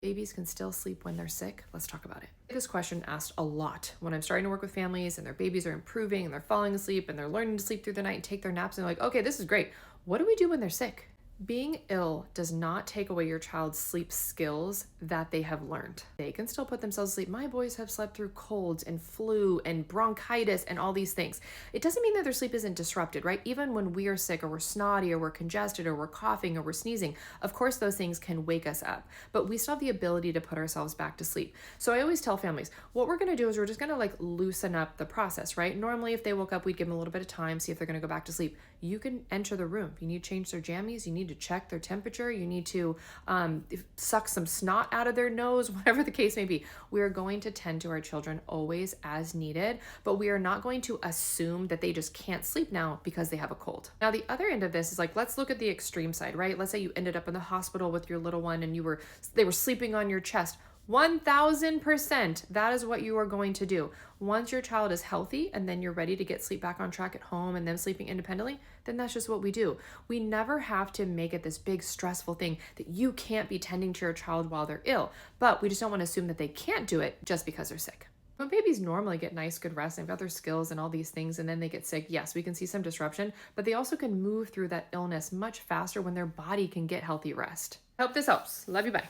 Babies can still sleep when they're sick. Let's talk about it. This question asked a lot when I'm starting to work with families and their babies are improving and they're falling asleep and they're learning to sleep through the night and take their naps and they're like, okay, this is great. What do we do when they're sick? Being ill does not take away your child's sleep skills that they have learned. They can still put themselves to sleep. My boys have slept through colds and flu and bronchitis and all these things. It doesn't mean that their sleep isn't disrupted, right? Even when we are sick or we're snotty or we're congested or we're coughing or we're sneezing, of course those things can wake us up, but we still have the ability to put ourselves back to sleep. So I always tell families, what we're going to do is we're just going to like loosen up the process, right? Normally if they woke up, we'd give them a little bit of time, see if they're going to go back to sleep. You can enter the room. You need to change their jammies. You need to check their temperature. You need to suck some snot out of their nose, whatever the case may be. We are going to tend to our children always as needed, but we are not going to assume that they just can't sleep now because they have a cold. Now, the other end of this is like, let's look at the extreme side, right? Let's say you ended up in the hospital with your little one and they were sleeping on your chest. 1000%, that is what you are going to do. Once your child is healthy and then you're ready to get sleep back on track at home and them sleeping independently, then that's just what we do. We never have to make it this big stressful thing that you can't be tending to your child while they're ill, but we just don't want to assume that they can't do it just because they're sick. When babies normally get nice, good rest, they've got their skills and all these things, and then they get sick, yes, we can see some disruption, but they also can move through that illness much faster when their body can get healthy rest. I hope this helps. Love you, bye.